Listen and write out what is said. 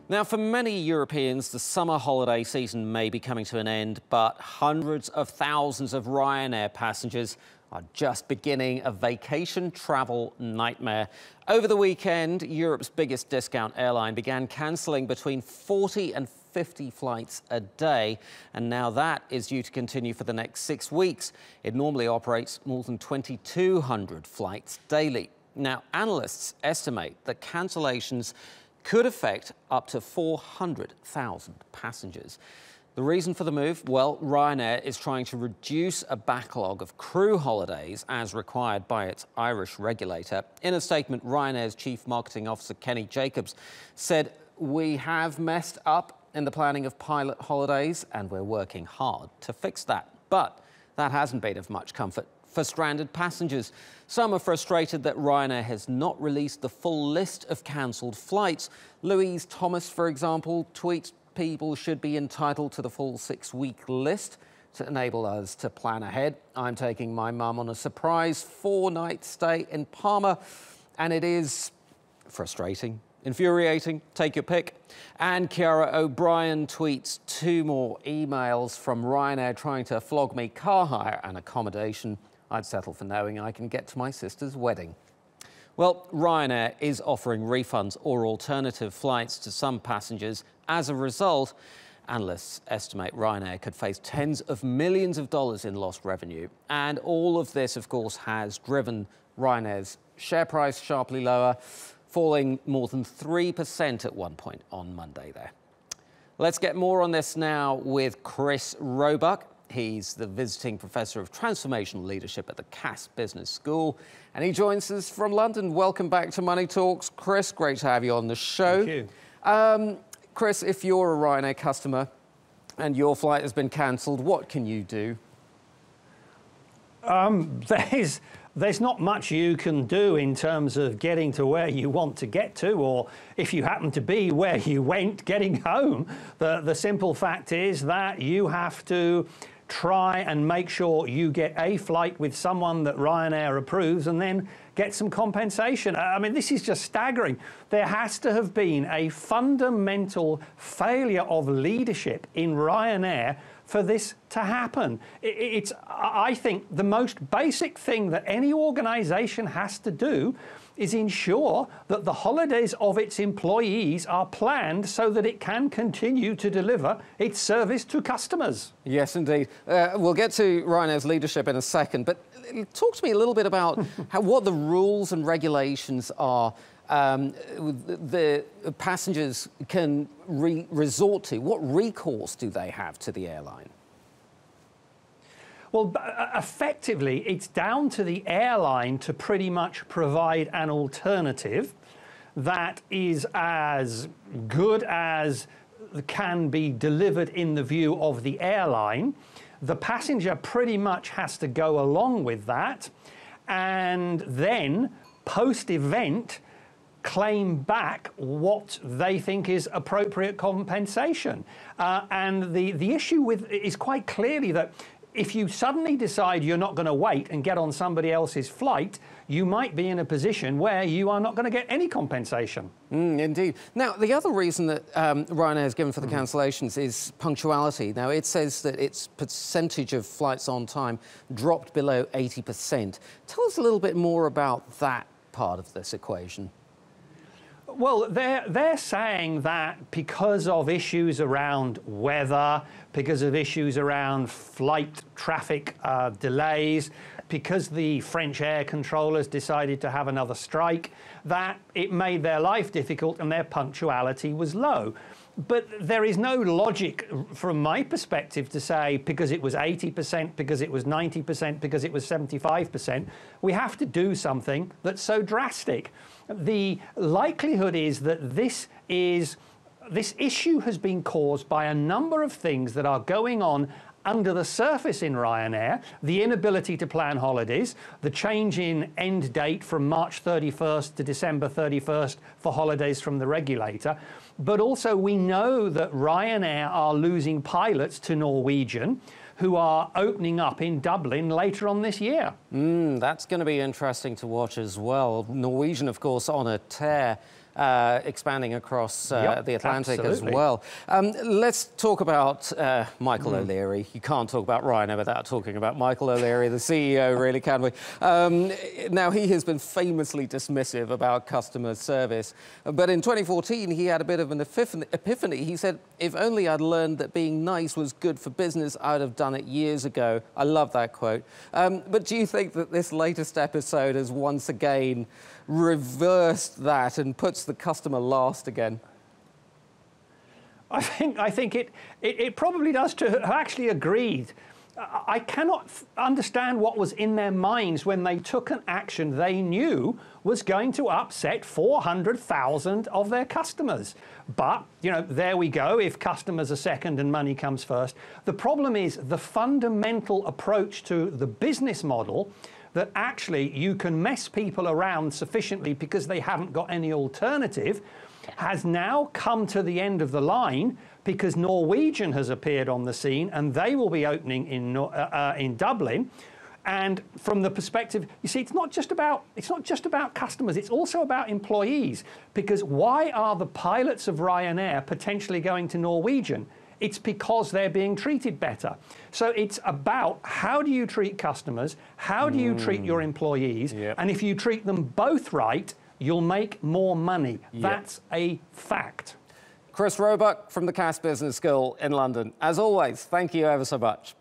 Now, for many Europeans, the summer holiday season may be coming to an end, but hundreds of thousands of Ryanair passengers are just beginning a vacation travel nightmare. Over the weekend, Europe's biggest discount airline began cancelling between 40 and 50 flights a day, and now that is due to continue for the next 6 weeks. It normally operates more than 2,200 flights daily. Now, analysts estimate that cancellations could affect up to 400,000 passengers. The reason for the move? Well, Ryanair is trying to reduce a backlog of crew holidays as required by its Irish regulator. In a statement, Ryanair's Chief Marketing Officer, Kenny Jacobs, said, "We have messed up in the planning of pilot holidays and we're working hard to fix that." But that hasn't been of much comfort for stranded passengers. Some are frustrated that Ryanair has not released the full list of cancelled flights. Louise Thomas, for example, tweets people should be entitled to the full 6-week list to enable us to plan ahead. I'm taking my mum on a surprise 4-night stay in Palma, and it is frustrating, infuriating, take your pick. And Ciara O'Brien tweets 2 more emails from Ryanair trying to flog me car hire and accommodation. I'd settle for knowing I can get to my sister's wedding. Well, Ryanair is offering refunds or alternative flights to some passengers. As a result, analysts estimate Ryanair could face tens of millions of dollars in lost revenue. And all of this, of course, has driven Ryanair's share price sharply lower, falling more than 3% at one point on Monday there. Let's get more on this now with Chris Roebuck. He's the visiting Professor of Transformational Leadership at the Cass Business School, and he joins us from London. Welcome back to Money Talks. Chris, great to have you on the show. Thank you. Chris, if you're a Ryanair customer and your flight has been cancelled, what can you do? There's not much you can do in terms of getting to where you want to get to, or if you happen to be where you went, getting home. The simple fact is that you have to try and make sure you get a flight with someone that Ryanair approves and then get some compensation. I mean, this is just staggering. There has to have been a fundamental failure of leadership in Ryanair for this to happen. It's, I think, the most basic thing that any organisation has to do is ensure that the holidays of its employees are planned so that it can continue to deliver its service to customers. Yes, indeed. We'll get to Ryanair's leadership in a second, but talk to me a little bit about what the rules and regulations are the passengers can resort to. What recourse do they have to the airline? Well, effectively, it's down to the airline to pretty much provide an alternative that is as good as can be delivered in the view of the airline. The passenger pretty much has to go along with that, and then post-event claim back what they think is appropriate compensation. And the issue is quite clearly that if you suddenly decide you're not going to wait and get on somebody else's flight, you might be in a position where you are not going to get any compensation. Indeed. Now, the other reason that Ryanair has given for the cancellations is punctuality. Now, it says that its percentage of flights on time dropped below 80%. Tell us a little bit more about that part of this equation. Well, they're saying that because of issues around weather, because of issues around flight traffic delays, because the French air controllers decided to have another strike, that it made their life difficult and their punctuality was low. But there is no logic from my perspective to say because it was 80%, because it was 90%, because it was 75%, we have to do something that's so drastic. The likelihood is that this issue has been caused by a number of things that are going on under the surface in Ryanair: the inability to plan holidays, the change in end date from March 31st to December 31st for holidays from the regulator. But also we know that Ryanair are losing pilots to Norwegian, who are opening up in Dublin later on this year. That's going to be interesting to watch as well. Norwegian, of course, on a tear expanding across the Atlantic absolutely. as well. Let's talk about Michael O'Leary. You can't talk about Ryanair without talking about Michael O'Leary, the CEO, really, can we? Now, he has been famously dismissive about customer service, but in 2014, he had a bit of an epiphany. He said, if only I'd learned that being nice was good for business, I'd have done it years ago. I love that quote. But do you think that this latest episode has once again reversed that and puts the customer last again? I think it probably does to have actually agreed. I cannot understand what was in their minds when they took an action they knew was going to upset 400,000 of their customers. But, you know, there we go. If customers are second and money comes first. The problem is the fundamental approach to the business model, that actually you can mess people around sufficiently because they haven't got any alternative, has now come to the end of the line because Norwegian has appeared on the scene and they will be opening in Dublin. And from the perspective, you see, it's not just about customers, it's also about employees. Because why are the pilots of Ryanair potentially going to Norwegian? It's because they're being treated better. So it's about how do you treat customers, how do you treat your employees, and if you treat them both right, you'll make more money. That's a fact. Chris Roebuck from the Cass Business School in London. As always, thank you ever so much.